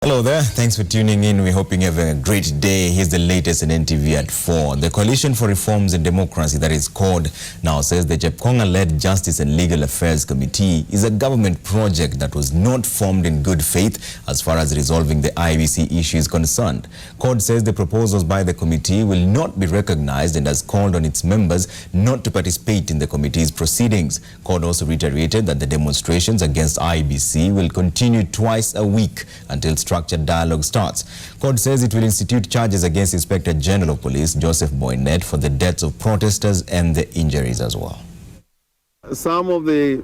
Hello there. Thanks for tuning in. We're hoping you're having a great day. Here's the latest in NTV at 4. The Coalition for Reforms and Democracy, that is called now, says the Chepkonga-led Justice and Legal Affairs Committee is a government project that was not formed in good faith as far as resolving the IEBC issue is concerned. CORD says the proposals by the committee will not be recognized and has called on its members not to participate in the committee's proceedings. CORD also reiterated that the demonstrations against IEBC will continue twice a week until structured dialogue starts. CORD says it will institute charges against Inspector General of Police Joseph Boynet for the deaths of protesters and the injuries as well. Some of the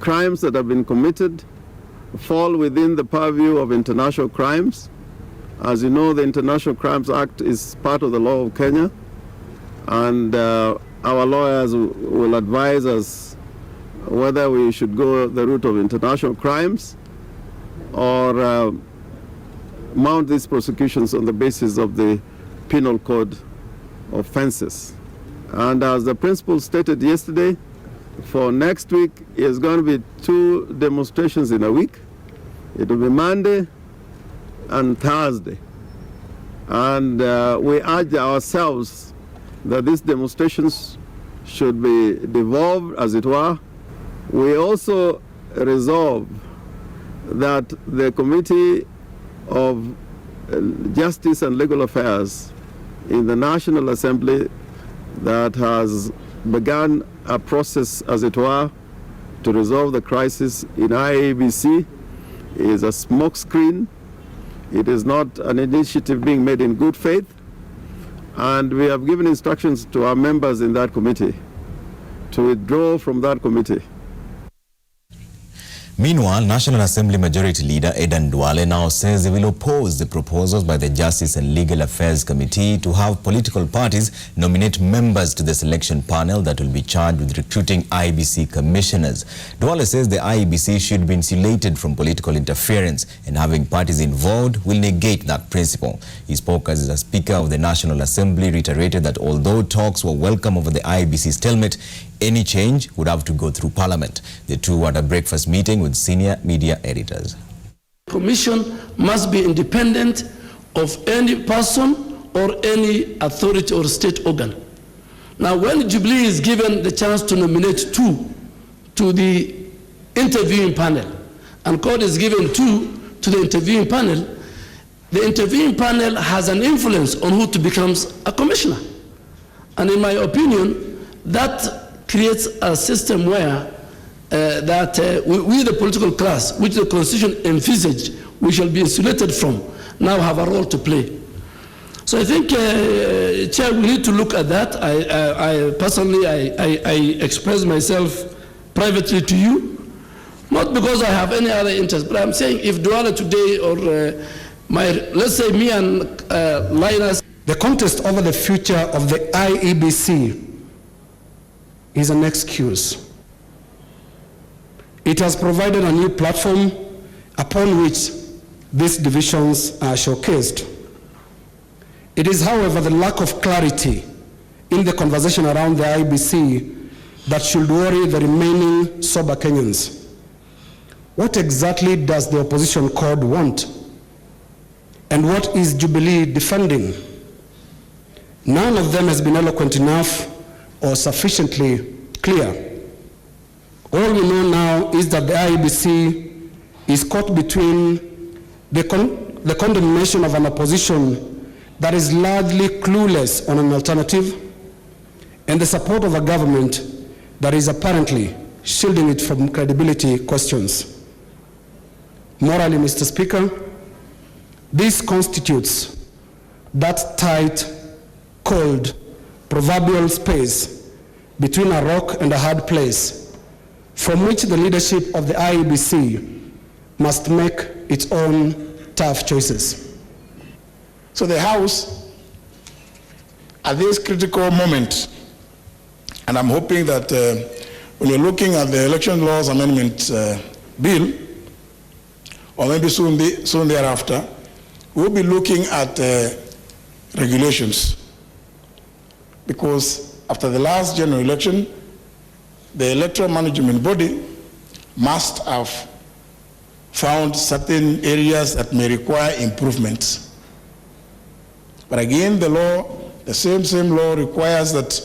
crimes that have been committed fall within the purview of international crimes. As you know, the International Crimes Act is part of the law of Kenya, and our lawyers will advise us whether we should go the route of international crimes or mount these prosecutions on the basis of the penal code offenses. And as the principal stated yesterday, for next week is going to be 2 demonstrations in a week. It will be Monday and Thursday. And we urge ourselves that these demonstrations should be devolved, as it were. We also resolve that the Committee of Justice and Legal Affairs in the National Assembly that has begun a process, as it were, to resolve the crisis in IEBC is a smokescreen. It is not an initiative being made in good faith, and we have given instructions to our members in that committee to withdraw from that committee. Meanwhile, National Assembly Majority Leader Aden Duale now says he will oppose the proposals by the Justice and Legal Affairs Committee to have political parties nominate members to the selection panel that will be charged with recruiting IEBC commissioners. Duale says the IEBC should be insulated from political interference, and having parties involved will negate that principle. He spoke as the Speaker of the National Assembly reiterated that although talks were welcome over the IEBC stalemate, any change would have to go through Parliament. The two were at a breakfast meeting with senior media editors. The Commission must be independent of any person or any authority or state organ. Now, when Jubilee is given the chance to nominate 2 to the interviewing panel, and CORD is given 2 to the interviewing panel, the interviewing panel has an influence on who to becomes a commissioner. And in my opinion, that creates a system where we the political class, which the Constitution envisaged we shall be insulated from, now have a role to play. So I think, Chair, we need to look at that. I personally express myself privately to you, not because I have any other interest, but I'm saying if Duale today or let's say me and Linus. The contest over the future of the IEBC is an excuse. It has provided a new platform upon which these divisions are showcased. It is, however, the lack of clarity in the conversation around the IEBC that should worry the remaining sober Kenyans. What exactly does the opposition CORD want? And what is Jubilee defending? None of them has been eloquent enough or sufficiently clear. All we know now is that the IEBC is caught between the condemnation of an opposition that is largely clueless on an alternative and the support of a government that is apparently shielding it from credibility questions. Morally, Mr. Speaker, this constitutes that tight, cold, proverbial space between a rock and a hard place, from which the leadership of the IEBC must make its own tough choices. So the House, at this critical moment, and I'm hoping that when you're looking at the Election Laws Amendment Bill, or maybe soon thereafter, we'll be looking at regulations. Because after the last general election, the electoral management body must have found certain areas that may require improvements. But again, the law, the same law requires that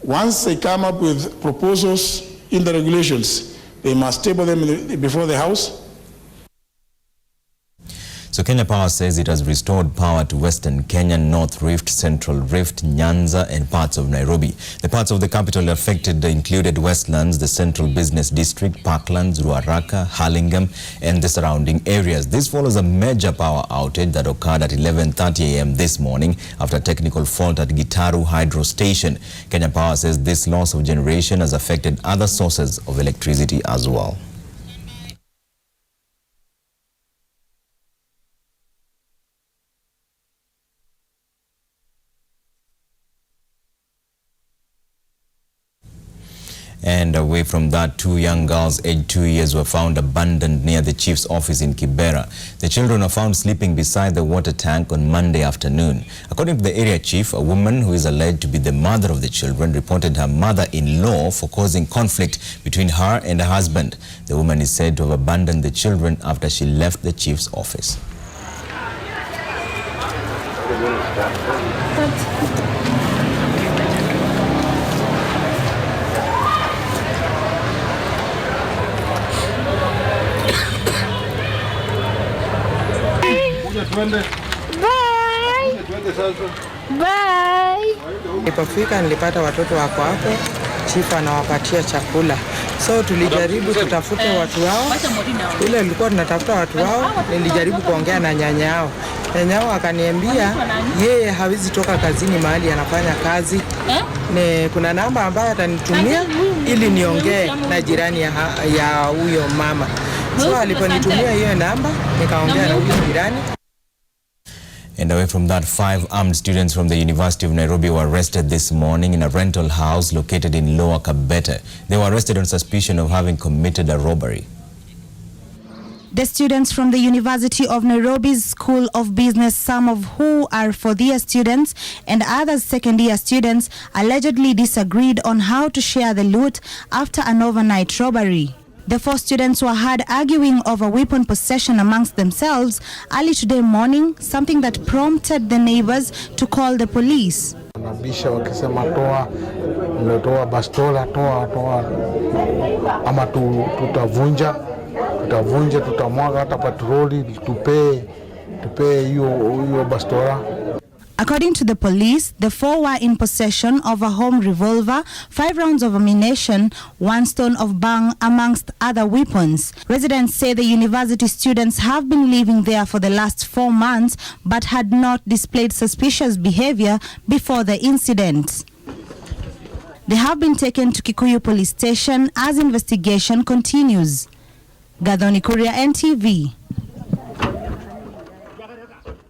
once they come up with proposals in the regulations, they must table them before the House. So Kenya Power says it has restored power to Western Kenya, North Rift, Central Rift, Nyanza and parts of Nairobi. The parts of the capital affected included Westlands, the Central Business District, Parklands, Ruaraka, Hurlingham and the surrounding areas. This follows a major power outage that occurred at 11:30 a.m. this morning after a technical fault at Gitaru Hydro Station. Kenya Power says this loss of generation has affected other sources of electricity as well. And away from that, 2 young girls aged 2 years were found abandoned near the chief's office in Kibera. The children were found sleeping beside the water tank on Monday afternoon. According to the area chief, a woman who is alleged to be the mother of the children reported her mother-in-law for causing conflict between her and her husband. The woman is said to have abandoned the children after she left the chief's office. Nilipofika nilipata watoto wako hapo, chifu anawapatia chakula. So tulijaribu tutafute watu wao. Ile ilikuwa tunatafuta watu wao, nilijaribu kuongea na nyanya yao. Nyanya yao akaniambia yeye hawezi toka kazini mahali anafanya kazi. Kuna namba ambayo atanitumia ili niongee na jirani ya huyo mama. So aliponitumia hiyo namba, nikaongea na huyo jirani. And away from that, 5 armed students from the University of Nairobi were arrested this morning in a rental house located in Lower Kabete. They were arrested on suspicion of having committed a robbery. The students from the University of Nairobi's School of Business, some of who are fourth-year students and others second-year students, allegedly disagreed on how to share the loot after an overnight robbery. The 4 students were heard arguing over weapon possession amongst themselves early today morning, something that prompted the neighbors to call the police. Wanabisha wakisema toa bastola, toa ama tutavunja, tutamwaga hata patroli, tupe hiyo bastola. According to the police, the 4 were in possession of a home revolver, 5 rounds of ammunition, 1 stone of bang, amongst other weapons. Residents say the university students have been living there for the last 4 months but had not displayed suspicious behavior before the incident. They have been taken to Kikuyu police station as investigation continues. Gadhoni Kuria, NTV.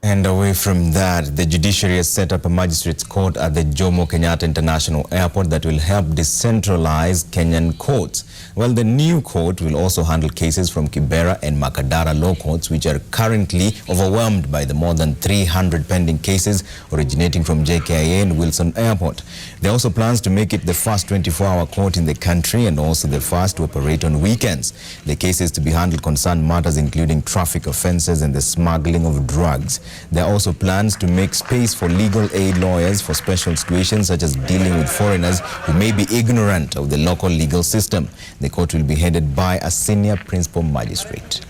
And away from that, the judiciary has set up a magistrates court at the Jomo Kenyatta International Airport that will help decentralize Kenyan courts. Well, the new court will also handle cases from Kibera and Makadara law courts, which are currently overwhelmed by the more than 300 pending cases originating from JKIA and Wilson Airport. There are also plans to make it the first 24-hour court in the country and also the first to operate on weekends. The cases to be handled concern matters including traffic offences and the smuggling of drugs. There are also plans to make space for legal aid lawyers for special situations such as dealing with foreigners who may be ignorant of the local legal system. The court will be headed by a senior principal magistrate.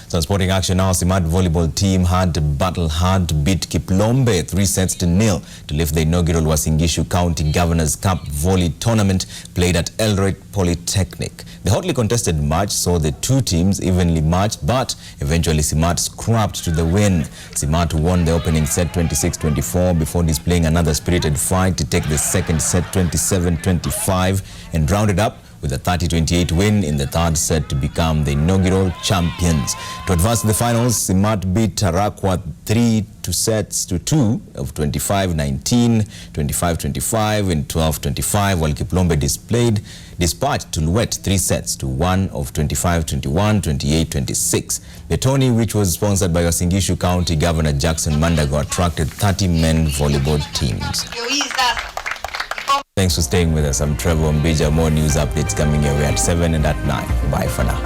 So sporting action now, Simat volleyball team had to battle hard to beat Kiplombe 3-0 to lift the inaugural Uasin Gishu County Governors Cup volley tournament played at Eldoret Polytechnic. The hotly contested match saw the 2 teams evenly matched, but eventually Simat scrapped to the win. Simat won the opening set 26-24 before displaying another spirited fight to take the second set 27-25 and rounded up with a 30-28 win in the 3rd set to become the inaugural champions. To advance to the finals, Simat beat Tarakwa 3-2 of 25-19, 25-25 and 12-25, while Kiplombe dispatched Tuluet 3 sets to 1 of 25-21, 28-26. The tourney, which was sponsored by Uasin Gishu County Governor Jackson Mandago, attracted 30 men volleyball teams. Thanks for staying with us. I'm Trevor Mbija. More news updates coming your way at 7 and at 9. Bye for now.